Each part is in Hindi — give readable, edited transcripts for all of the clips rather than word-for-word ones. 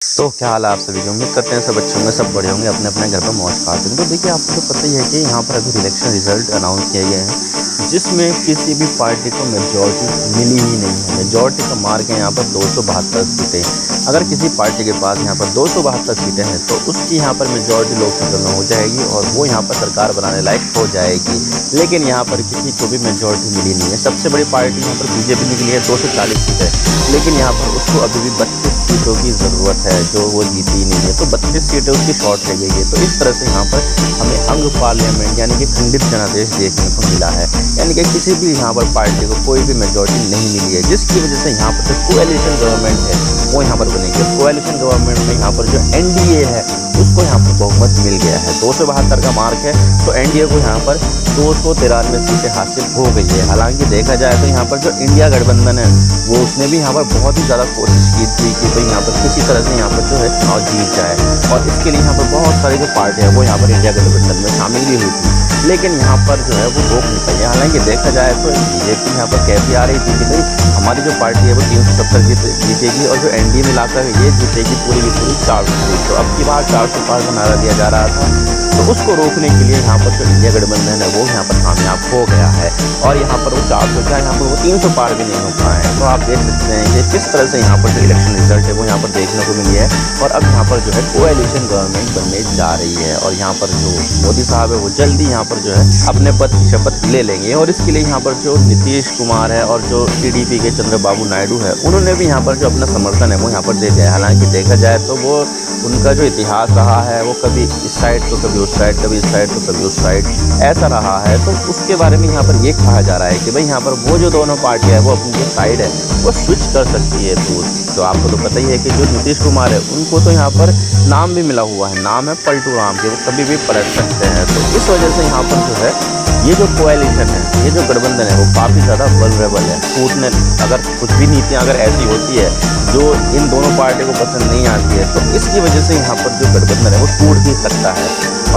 तो क्या हाल है आप सभी के। उम्मीद करते हैं सब अच्छे होंगे, सब बढ़िया होंगे, अपने अपने घर पर मौज खाते हैं। तो देखिए, आपको तो पता ही है कि यहाँ पर अभी इलेक्शन रिजल्ट अनाउंस किए गए हैं, जिसमें किसी भी पार्टी को मेजॉरिटी मिली ही नहीं है। मेजॉरिटी का मार्क है यहाँ पर 272 सीटें। अगर किसी पार्टी के पास यहाँ पर 272 सीटें हैं तो उसकी यहाँ पर मेजॉरिटी लोकसभा में हो जाएगी और वो यहाँ पर सरकार बनाने लायक हो जाएगी। लेकिन यहाँ पर किसी को भी मेजॉरिटी मिली नहीं है। सबसे बड़ी पार्टी यहाँ पर बीजेपी निकली है, 240 सीटें, लेकिन यहाँ पर उसको अभी भी 32 सीटों की ज़रूरत है जो वो जीती ही नहीं है। तो 32 सीटें उसकी शॉर्ट रह गई है। तो इस तरह से यहाँ पर हमें अंग पार्लियामेंट यानी कि खंडित जनादेश देखने को मिला है, यानी कि किसी भी यहाँ पर पार्टी को कोई भी मेजॉरिटी नहीं मिली है, जिसकी वजह से यहाँ पर जो कोएलिशन गवर्नमेंट है वो यहाँ पर बनेगी। कोएलिशन गवर्नमेंट में यहाँ पर जो एनडीए है उसको यहाँ पर बहुमत मिल गया है। 272 का मार्क है तो एनडीए को यहाँ पर 293 सीटें हासिल हो गई है। हालांकि देखा जाए तो यहाँ पर जो इंडिया गठबंधन है वो उसने भी यहाँ पर बहुत ही ज़्यादा कोशिश की थी कि भाई यहाँ पर किसी तरह से यहाँ पर जो है चुनाव जीत जाए, और इसके लिए यहाँ पर बहुत सारी जो पार्टी है वो यहाँ पर इंडिया गठबंधन में शामिल भी हुई थी, लेकिन यहाँ पर जो है वो रोक नहीं पाई। हालांकि देखा जाए तो बीजेपी यहाँ पर कहती आ रही थी कि भाई हमारी जो पार्टी है वो 370 जीतेगी और जो एनडीए में लाकर ये जीतेगी पूरी की पूरी 400 सीट। तो अब की बार 400 पार का नारा दिया जा रहा था, तो उसको रोकने के लिए यहाँ पर जो इंडिया गठबंधन है वो यहाँ पर कामयाब हो गया है, और यहाँ पर वो 400 क्या यहाँ पर वो 300 पार भी नहीं हो पाए हैं। तो आप देख सकते हैं कि किस तरह से यहाँ पर जो इलेक्शन रिजल्ट है वो यहाँ पर देखने को मिली है, और अब यहाँ पर जो है कोएलिशन गवर्नमेंट बनने जा रही है, और यहाँ पर जो मोदी साहब है वो जल्दी यहाँ पर जो है अपने पद की शपथ ले लेंगे। और इसके लिए यहाँ पर जो नीतीश कुमार है और जो टीडीपी के चंद्रबाबू नायडू है उन्होंने भी यहाँ पर जो अपना समर्थन है वो यहाँ पर दे दिया है। हालांकि देखा जाए तो वो उनका जो इतिहास रहा है वो कभी इस साइड तो कभी उस साइड, कभी इस साइड तो कभी उस साइड ऐसा रहा है, तो उसके बारे में यहाँ पर ये कहा जा रहा है कि भाई यहाँ पर वो जो दोनों पार्टियाँ है वो अपनी जो साइड है वो स्विच कर सकती है। तो आपको तो पता ही है कि जो नीतीश कुमार है उनको तो यहाँ पर नाम भी मिला हुआ है, नाम है पलटू राम के, वो कभी भी पलट सकते हैं। तो इस वजह से यहाँ पर जो है ये जो कोएलिशन है, ये जो गठबंधन है वो काफ़ी ज़्यादा वल्नरेबल है। टूटने अगर कुछ भी नीतियाँ अगर ऐसी होती है जो इन दोनों पार्टी को पसंद नहीं आती है तो इसकी वजह से यहाँ पर जो गठबंधन है वो टूट भी सकता है,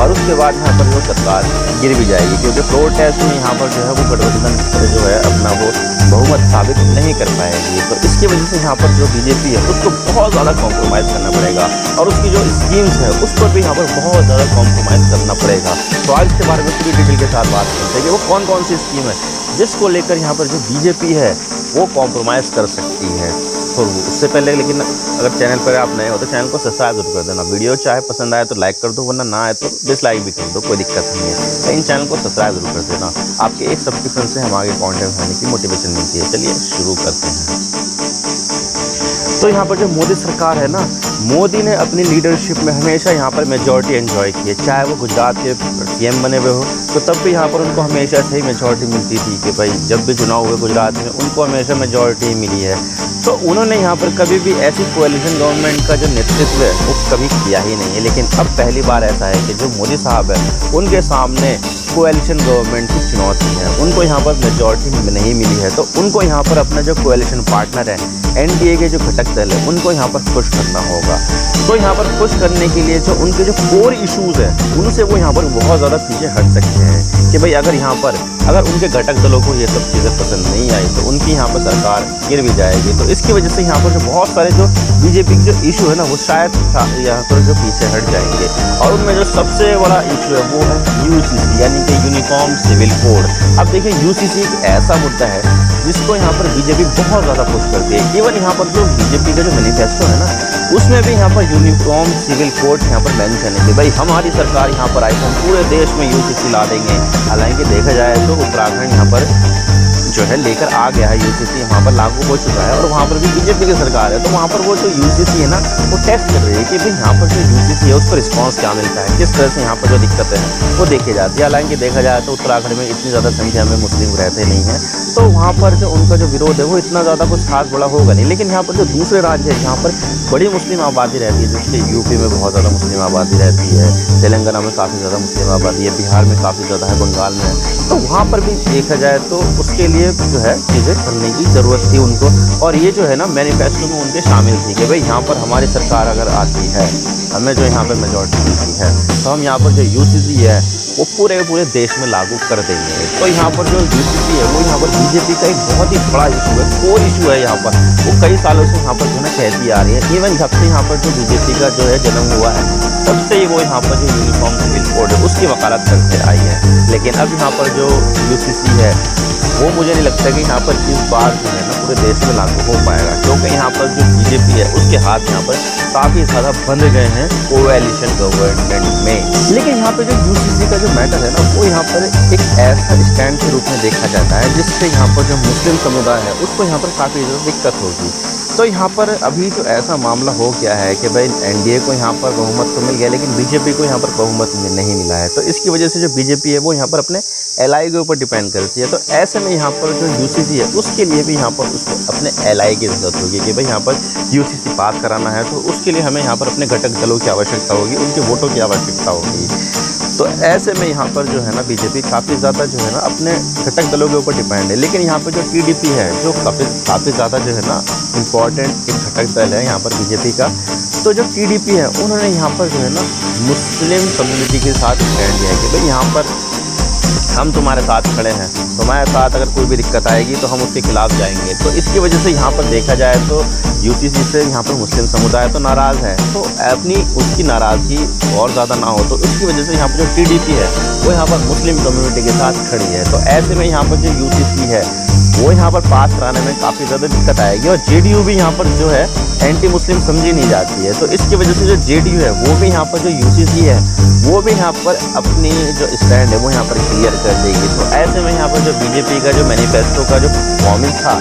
और उसके बाद यहाँ पर जो सरकार गिर भी जाएगी, क्योंकि फ्लोर टेस्ट में यहाँ पर जो है वो गठबंधन जो है अपना वो बहुमत साबित नहीं कर पाएगी। तो इसकी वजह से यहाँ पर जो बीजेपी है उसको बहुत ज़्यादा कॉम्प्रोमाइज़ करना पड़ेगा, और उसकी जो स्कीम्स है उस पर भी यहाँ पर बहुत ज़्यादा कॉम्प्रोमाइज़ करना पड़ेगा। तो आज इसके बारे में पूरी डिटेल के साथ बात करते हैं कि वो कौन कौन सी स्कीम है जिसको लेकर यहाँ पर जो बीजेपी है वो कॉम्प्रोमाइज़ कर सकती है। तो उससे पहले लेकिन अगर चैनल पर आप नए हो तो चैनल को सब्सक्राइब जरूर कर देना। वीडियो चाहे पसंद आए तो लाइक कर दो, वरना ना आए तो डिसलाइक भी कर दो, कोई दिक्कत नहीं है। लेकिन चैनल को सब्सक्राइब जरूर कर देना। आपके एक सब्सक्रिप्शन से हम आगे कंटेंट बनाने की मोटिवेशन मिलती है। चलिए शुरू करते हैं। तो यहाँ पर जो मोदी सरकार है ना, मोदी ने अपनी लीडरशिप में हमेशा यहाँ पर मेजॉरिटी एंजॉय की है। चाहे वो गुजरात के सीएम बने हुए हो तो तब भी यहाँ पर उनको हमेशा से ही मेजॉरिटी मिलती थी कि भाई जब भी चुनाव हुए गुजरात में उनको हमेशा मेजॉरिटी मिली है। तो उन्होंने यहाँ पर कभी भी ऐसी कोएलिशन गवर्नमेंट का जो नेतृत्व है वो कभी किया ही नहीं है। लेकिन अब पहली बार ऐसा है कि जो मोदी साहब है उनके सामने कोएलिशन गवर्नमेंट की चुनौती है, उनको यहाँ पर मेजॉरिटी नहीं मिली है। तो उनको यहाँ पर अपना जो कोएलिशन पार्टनर है एनडीए के जो घटक दल है उनको यहाँ पर खुश करना होगा। तो यहाँ पर खुश करने के लिए जो उनके जो कोर इश्यूज हैं उनसे वो यहाँ पर बहुत ज़्यादा पीछे हट सकते हैं कि भाई अगर यहाँ पर अगर उनके घटक दलों को ये सब चीज़ें पसंद नहीं आई तो उनकी यहाँ पर सरकार गिर भी जाएगी। तो इसकी वजह से यहाँ पर जो बहुत सारे जो बीजेपी के जो इशू है ना वो शायद यहाँ पर जो पीछे हट जाएंगे, और उनमें जो सबसे बड़ा इशू है वो है यूसीसी यानी कि यूनिफॉर्म सिविल कोड। अब देखिए यूसीसी एक ऐसा मुद्दा है जिसको यहाँ पर बीजेपी बहुत ज़्यादा पुश करती है। इवन यहाँ पर जो बीजेपी का जो मैनिफेस्टो है ना उसमें भी यहाँ पर यूनिफॉर्म सिविल कोड यहाँ पर मेंशन है कि भाई हमारी सरकार यहाँ पर आई तो हम पूरे देश में यूसीसी ला देंगे। हालांकि देखा जाए तो उत्तराखंड यहाँ पर जो है लेकर आ गया है यूसीसी, वहाँ पर लागू हो चुका है, और वहाँ पर भी बीजेपी की सरकार है। तो वहाँ पर वो जो यूसीसी है ना वो टेस्ट कर रही है कि भाई यहाँ पर जो यूसीसी है उस पर रिस्पॉन्स क्या मिलता है, किस तरह से यहाँ पर जो दिक्कतें हैं वो देखी जाती है। हालांकि देखा जाए तो उत्तराखंड में इतनी ज़्यादा संख्या में मुस्लिम रहते नहीं हैं, तो वहाँ पर जो उनका जो विरोध है वो इतना ज़्यादा कुछ खास बड़ा होगा नहीं। लेकिन यहाँ पर जो दूसरे राज्य है जहाँ पर बड़ी मुस्लिम आबादी रहती है, जैसे यूपी में बहुत ज़्यादा मुस्लिम आबादी रहती है, तेलंगाना में काफ़ी ज़्यादा मुस्लिम आबादी है, बिहार में काफ़ी ज़्यादा है, बंगाल में है, तो वहाँ पर भी देखा जाए तो उसके लिए जो है चीज़ें करने की ज़रूरत थी उनको। और ये जो है ना मैनिफेस्टो में उनके शामिल थी कि भाई यहाँ पर हमारी सरकार अगर आती है, हमें जो यहाँ पर मेजॉरिटी मिलती है तो हम यहाँ पर जो यूसीसी है वो पूरे देश में लागू कर देंगे। तो यहाँ पर जो यूसीसी है वो यहाँ पर बीजेपी का एक बहुत ही बड़ा इशू है, कोर इशू है यहाँ पर। वो कई सालों से यहाँ पर जो है ना कहती आ रही है। इवन जब से यहाँ पर जो बीजेपी का जो है जन्म हुआ है, तब से ही वो यहाँ पर जो यूनिफॉर्म सिविल कोड है उसकी वकालत करते आई है। लेकिन अब यहाँ पर जो यूसीसी है वो मुझे नहीं लगता कि यहाँ पर इस बार जो है ना पूरे देश में लागू हो पाएगा, क्योंकि यहाँ पर जो बीजेपी है उसके हाथ यहाँ पर काफ़ी ज़्यादा बंध गए हैं कोएलिशन गवर्नमेंट में। लेकिन यहाँ पर जो यूसीसी का जो मैटर है ना वो यहाँ पर एक ऐसा स्टैंड के रूप में देखा जाता है जिससे यहाँ पर जो मुस्लिम समुदाय है उसको यहाँ पर काफ़ी ज़्यादा दिक्कत होगी। तो यहाँ पर अभी तो ऐसा मामला हो गया है कि भाई एनडीए को यहाँ पर बहुमत तो मिल गया, लेकिन बीजेपी को यहाँ पर बहुमत नहीं मिला है। तो इसकी वजह से जो बीजेपी है वो यहाँ पर अपने एलआई के ऊपर डिपेंड करती है। तो ऐसे में यहाँ पर जो यूसीसी है उसके लिए भी यहाँ पर उसको अपने एलआई की ज़रूरत होगी कि भाई यहाँ पर यूसीसी पास कराना है, तो उसके लिए हमें यहाँ पर अपने घटक दलों की आवश्यकता होगी, उनके वोटों की आवश्यकता होगी। तो ऐसे में यहाँ पर जो है ना बीजेपी काफ़ी ज़्यादा जो है ना अपने घटक दलों के ऊपर डिपेंड है। लेकिन यहाँ पर जो टीडीपी है जो काफ़ी ज़्यादा जो है ना इम्पॉर्टेंट एक घटक दल है यहाँ पर बीजेपी का। तो जो टीडीपी है उन्होंने यहाँ पर जो है ना मुस्लिम कम्युनिटी के साथ स्टैंड लिया है कि भाई यहाँ पर हम तुम्हारे साथ खड़े हैं, तुम्हारे साथ अगर कोई भी दिक्कत आएगी तो हम उसके खिलाफ जाएंगे। तो इसकी वजह से यहाँ पर देखा जाए तो यूसीसी से यहाँ पर मुस्लिम समुदाय तो नाराज़ है, तो अपनी उसकी नाराज़गी और ज़्यादा ना हो तो इसकी वजह से यहाँ पर जो टीडीपी है वो यहाँ पर मुस्लिम कम्युनिटी के साथ खड़ी है। तो ऐसे में यहाँ पर जो यूसीसी है वो यहाँ पर पास कराने में काफ़ी ज़्यादा दिक्कत आएगी। और जेडीयू भी यहाँ पर जो है एंटी मुस्लिम समझी नहीं जाती है। तो इसकी वजह से जो जेडीयू है वो भी यहाँ पर जो यूसीसी है वो भी यहाँ पर अपनी जो स्टैंड है वो यहाँ पर क्लियर कर देगी। तो ऐसे में यहाँ पर जो बीजेपी का जो मैनिफेस्टो का जो परफॉर्मेंस था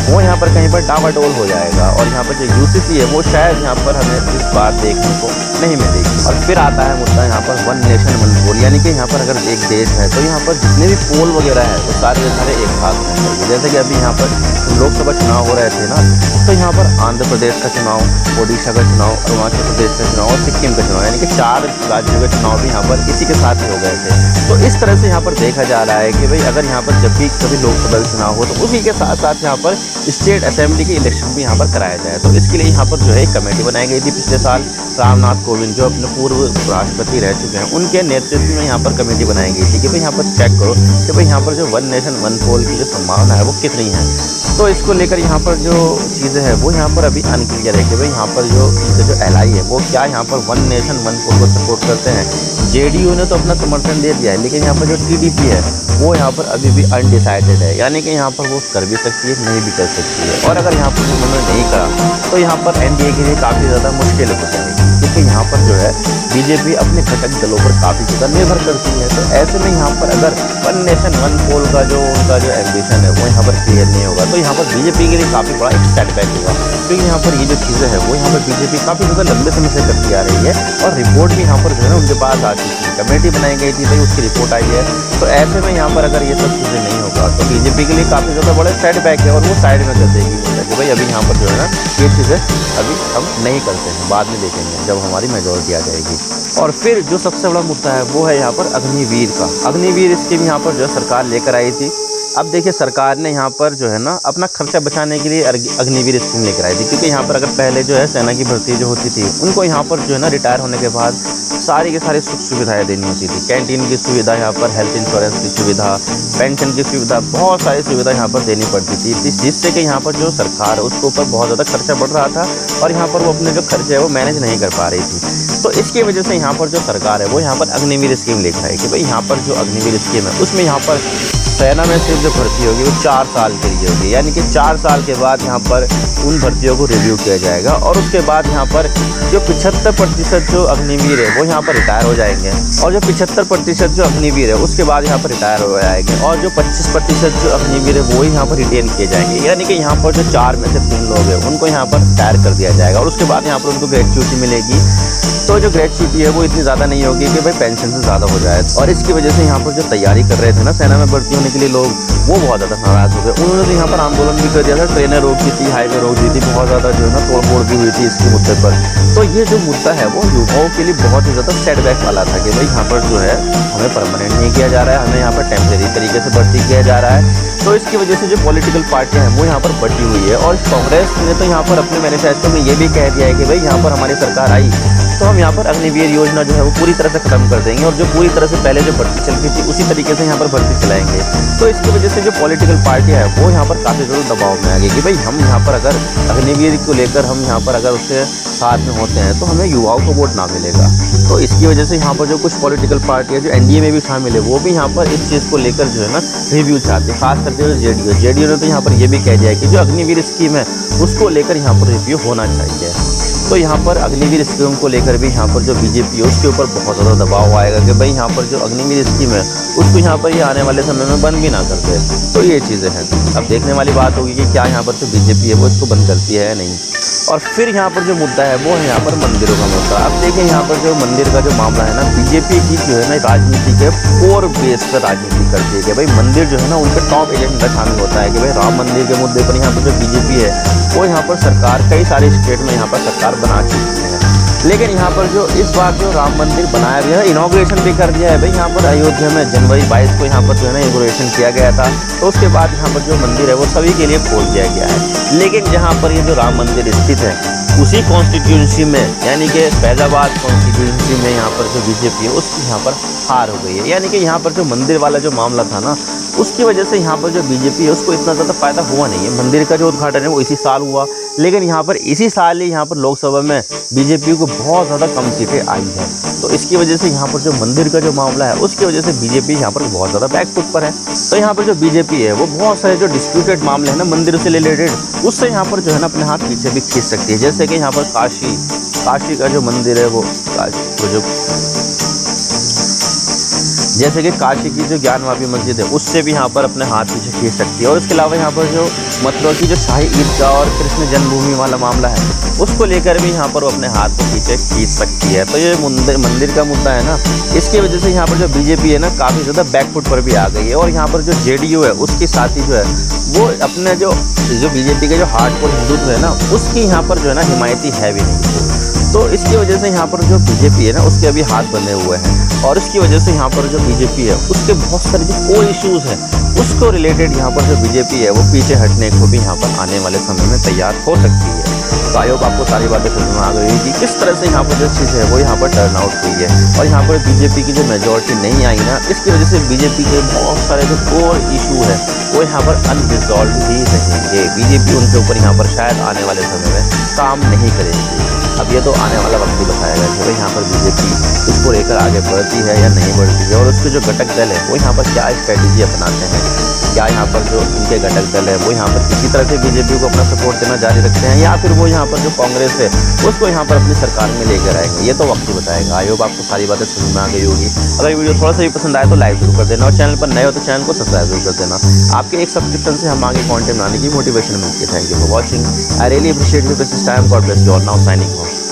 वो यहाँ पर कहीं पर डावाडोल हो जाएगा, और यहाँ पर जो यूसीसी है वो शायद यहाँ पर हमें इस बार देखने को नहीं मिलेगी। और फिर आता है मुद्दा यहाँ पर वन नेशन वन पोल, यानी कि यहाँ पर अगर एक देश है तो यहाँ पर जितने भी पोल वगैरह है वो सारे के सारे एक साथ होने चाहिए। जैसे कि अभी यहाँ पर लोकसभा चुनाव हो रहे थे ना, तो यहाँ पर आंध्र प्रदेश का चुनाव, ओडिशा का चुनाव, अरुणाचल प्रदेश का चुनाव और सिक्किम का चुनाव, यानी कि 4 राज्यों के चुनाव भी यहाँ पर इसी के साथ ही हो गए थे। तो इस तरह से यहाँ पर देखा जा रहा है कि भाई अगर यहाँ पर जब भी कभी लोकसभा का चुनाव हो तो उसी के साथ साथ यहाँ पर स्टेट असेंबली के इलेक्शन भी यहाँ पर कराया जाए। तो इसके लिए यहाँ पर जो है एक कमेटी बनाई गई थी पिछले साल। रामनाथ कोविंद जो अपने पूर्व राष्ट्रपति रह चुके हैं उनके नेतृत्व में यहाँ पर कमेटी बनाई गई थी कि भाई यहाँ पर चेक करो कि भाई यहाँ पर जो वन नेशन वन पोल की जो संभावना है वो कितनी है। तो इसको लेकर यहाँ पर जो चीज़ें हैं वो यहाँ पर अभी अनक्लियर है कि भाई यहाँ पर जो इनके जो एलआई है वो क्या यहाँ पर वन नेशन वन पोल को सपोर्ट करते हैं। जेडीयू ने तो अपना समर्थन दे दिया है, लेकिन यहाँ पर जो टीडीपी है वो यहाँ पर अभी भी अनडिसाइडेड है, यानी कि यहाँ पर वो कर भी सकती है नहीं भी कर सकती है। और अगर यहाँ पर उन्होंने नहीं करा तो यहाँ पर एनडीए के लिए काफ़ी ज़्यादा मुश्किल हो जाएगी, क्योंकि यहाँ पर जो है बीजेपी अपने घटक दलों पर काफ़ी ज़्यादा निर्भर करती है। तो ऐसे में यहाँ पर अगर वन नेशन वन पोल का जो उनका जो एम्बिशन है वो यहाँ पर क्लियर नहीं होगा तो यहाँ पर बीजेपी के लिए काफ़ी बड़ा एक सेटबैक होगा, क्योंकि यहाँ पर ये जो चीज़ें हैं वो यहाँ पर बीजेपी काफ़ी ज़्यादा लंबे समय से करती आ रही है। और रिपोर्ट भी यहाँ पर जो है ना उनके पास आ चुकी है, कमेटी बनाई गई थी भाई उसकी रिपोर्ट आई है। तो ऐसे में यहाँ पर अगर ये सब चीज़ें नहीं होगा तो बीजेपी के लिए काफ़ी ज़्यादा बड़ा सेटबैक है, और वो साइड में कर देगी कि भाई अभी यहाँ पर जो है ना ये चीज़ें अभी हम नहीं करते हैं, बाद में देखेंगे जब हमारी मेजॉरिटी आ जाएगी। और फिर जो सबसे बड़ा मुद्दा है वो है यहाँ पर अग्निवीर का। अग्निवीर स्कीम यहाँ पर जो सरकार लेकर आई थी। अब देखिए सरकार ने यहाँ पर जो है ना अपना खर्चा बचाने के लिए अग्निवीर स्कीम लेकर आई थी, क्योंकि यहाँ पर अगर पहले जो है सेना की भर्ती जो होती थी उनको यहाँ पर जो है ना रिटायर होने के बाद सारी की सारी सुख सुविधाएं देनी होती थी। कैंटीन की सुविधा, यहाँ पर हेल्थ इंश्योरेंस की सुविधा, पेंशन की सुविधा, बहुत सारी सुविधा यहाँ पर देनी पड़ती थी, जिससे कि यहाँ पर जो सरकार है उसके ऊपर बहुत ज़्यादा खर्चा बढ़ रहा था और यहाँ पर वो अपने जो खर्चे है वो मैनेज नहीं कर पा रही थी। तो इसकी वजह से यहाँ पर जो सरकार है वो यहाँ पर अग्निवीर स्कीम लेकर आई कि भाई यहाँ पर जो अग्निवीर स्कीम है उसमें यहाँ पर सेना में सिर्फ जो भर्ती होगी वो 4 साल के लिए होगी, यानी कि 4 साल के बाद यहाँ पर उन भर्तियों को रिव्यू किया जाएगा और उसके बाद यहाँ पर जो 75% जो अग्निवीर है वो यहाँ पर रिटायर हो जाएंगे, और जो 75% जो अग्निवीर है उसके बाद यहाँ पर रिटायर हो जाएंगे, और जो 25% जो अग्निवीर है वो ही यहाँ पर रिटेन किए जाएंगे, यानी कि यहाँ पर जो 4 में से 3 लोग हैं उनको यहाँ पर रिटायर कर दिया जाएगा। और उसके बाद यहाँ पर उनको ग्रेच्युटी मिलेगी। तो जो ग्रेच्युटी है वो इतनी ज़्यादा नहीं होगी कि भाई पेंशन से ज़्यादा हो जाए। और इसकी वजह से यहाँ पर जो तैयारी कर रहे थे ना सेना में भर्ती होने के लिए लोग, वो बहुत ज़्यादा नाराज़ हो गए। उन्होंने तो यहाँ पर आंदोलन भी कर दिया था, ट्रेनें रोक दी थी, हाईवे रोक दी थी, बहुत ज़्यादा जो है ना तोड़फोड़ भी हुई थी इसके मुद्दे पर। तो ये जो मुद्दा है वो युवाओं के लिए बहुत ही ज़्यादा सेटबैक वाला था कि भाई यहाँ पर जो है हमें परमानेंट नहीं किया जा रहा है, हमें यहाँ पर टेम्परेरी तरीके से भर्ती किया जा रहा है। तो इसकी वजह से जो पॉलिटिकल पार्टियां हैं वो यहाँ पर बटी हुई है। और कांग्रेस ने तो यहाँ पर अपने मैनिफेस्टो में ये भी कह दिया है कि भाई यहाँ पर हमारी सरकार आई तो हम यहाँ पर अग्निवीर योजना जो है वो पूरी तरह से खत्म कर देंगे और जो पूरी तरह से पहले जो भर्ती चल रही थी उसी तरीके से यहाँ पर भर्ती चलाएंगे। तो इसकी वजह से जो पॉलिटिकल पार्टियाँ है वो यहाँ पर काफ़ी ज़्यादा दबाव में आ गई कि भाई हम यहाँ पर अगर अग्निवीर को लेकर हम यहाँ पर अगर उसके साथ में होते हैं तो हमें युवाओं को वोट ना मिलेगा। तो इसकी वजह से यहाँ पर जो कुछ पॉलिटिकल पार्टियाँ जो एनडीए में भी शामिल है वो भी यहाँ पर इस चीज़ को लेकर जो है ना रिव्यू चाहते हैं। खास करके जो जेडीयू ने तो यहाँ पर ये भी कह दिया है कि जो अग्निवीर स्कीम है उसको लेकर यहाँ पर रिव्यू होना चाहिए। तो यहाँ पर अग्निवीर स्कीम को लेकर भी यहाँ पर जो बीजेपी है उसके ऊपर बहुत ज़्यादा दबाव आएगा कि भाई यहाँ पर जो अग्निवीर स्कीम है उसको यहाँ पर ये आने वाले समय में बंद भी ना कर दे। तो ये चीज़ें हैं, अब देखने वाली बात होगी कि क्या यहाँ पर जो बीजेपी है वो इसको बंद करती है या नहीं। और फिर यहाँ पर जो मुद्दा है वो है यहाँ पर मंदिरों का मुद्दा। अब देखिए यहाँ पर जो मंदिर का जो मामला है ना, बीजेपी की जो है ना राजनीति के कोर बेस पर राजनीति करती है कि भाई मंदिर जो है ना उनके टॉप एजेंडा शामिल होता है कि भाई राम मंदिर के मुद्दे पर यहाँ पर जो बीजेपी है वो यहाँ पर सरकार कई सारे स्टेट में यहाँ पर सरकार बना चुकी है। लेकिन यहाँ पर जो इस बार जो राम मंदिर बनाया गया है, इनॉग्रेशन भी कर दिया है भाई यहाँ पर अयोध्या में जनवरी 22 को यहाँ पर जो है ना इनॉग्रेशन किया गया था। तो उसके बाद यहाँ पर जो मंदिर है वो सभी के लिए खोल दिया गया है। लेकिन जहाँ पर ये जो राम मंदिर स्थित है उसी कॉन्स्टिट्यूंसी में यानी कि फैजाबाद कॉन्स्टिट्यूंसी में यहाँ पर जो बीजेपी है उसकी यहाँ पर हार हो गई है। यानी कि यहाँ पर जो मंदिर वाला जो मामला था ना उसकी वजह से यहाँ पर जो बीजेपी है उसको इतना ज़्यादा फायदा हुआ नहीं है। मंदिर का जो उद्घाटन है वो इसी साल हुआ, लेकिन यहाँ पर इसी साल ही यहाँ पर लोकसभा में बीजेपी को बहुत ज़्यादा कम सीटें आई हैं। तो इसकी वजह से यहाँ पर जो मंदिर का जो मामला है उसकी वजह से बीजेपी यहाँ पर बहुत ज़्यादा बैकफुट पर है। तो यहाँ पर जो बीजेपी है वो बहुत सारे जो डिस्प्यूटेड मामले हैं ना मंदिर से रिलेटेड उससे यहाँ पर जो है ना अपने हाथ पीछे भी खींच सकती है। जैसे कि यहाँ पर काशी का जो मंदिर है वो जैसे कि काशी की जो ज्ञानवापी मस्जिद है उससे भी यहाँ पर अपने हाथ पीछे खींच सकती है। और इसके अलावा यहाँ पर जो मथुरा की जो शाही ईदगाह और कृष्ण जन्मभूमि वाला मामला है उसको लेकर भी यहाँ पर वो अपने हाथ को पीछे खींच सकती है। तो ये मंदिर का मुद्दा है ना, इसकी वजह से यहाँ पर जो बीजेपी है ना काफ़ी ज़्यादा बैकफुट पर भी आ गई है। और यहाँ पर जो जेडीयू है उसके साथी जो है वो अपने जो बीजेपी के जो हार्डकोर हिंदुत्व है ना उसकी यहाँ पर जो है ना हिमायती है भी नहीं। तो इसकी वजह से यहाँ पर जो बीजेपी है ना उसके अभी हाथ बंधे हुए हैं। और इसकी वजह से यहाँ पर जो बीजेपी है उसके बहुत सारे जो कोर इश्यूज़ हैं उसको रिलेटेड यहाँ पर जो बीजेपी है वो पीछे हटने को भी यहाँ पर आने वाले समय में तैयार हो सकती है। तो आई होप आपको सारी बातें समझ में आ गई कि किस तरह से यहाँ पर जो चीज़ है वो यहाँ पर टर्न आउट हुई है। और यहाँ पर बीजेपी की जो मेजॉरिटी नहीं आई ना इसकी वजह से बीजेपी के बहुत सारे जो कोर इशू है वो यहाँ पर अनरिजॉल्व ही रहेंगे। बीजेपी उनके ऊपर यहाँ पर शायद आने वाले समय में काम नहीं करेगी। अब ये तो आने वाला वक्त ही बताएगा कि भाई यहाँ पर बीजेपी इसको लेकर आगे बढ़ती है या नहीं बढ़ती है। और उसके जो घटक दल है वो यहाँ पर क्या स्ट्रैटेजी अपनाते हैं, क्या यहाँ पर जो इनके घटक दल है वो यहाँ पर किसी तरह से बीजेपी को अपना सपोर्ट देना जारी रखते हैं या फिर वो यहाँ पर जो कांग्रेस है उसको यहाँ पर अपनी सरकार में लेकर आएंगे, ये तो वक्त ही बताएगा। आई होप आपको सारी बातें समझ में आ गई होगी। अगर वीडियो थोड़ा सा भी पसंद आए तो लाइक जरूर कर देना और चैनल पर नए हो तो चैनल को सब्सक्राइब जरूर कर देना। आपके एक सब्सक्रिप्शन से हम आगे कॉन्टेंट बनाने की मोटिवेशन मिलती है। Thank you for watching. I really appreciate you this time. God bless you all. Now signing off.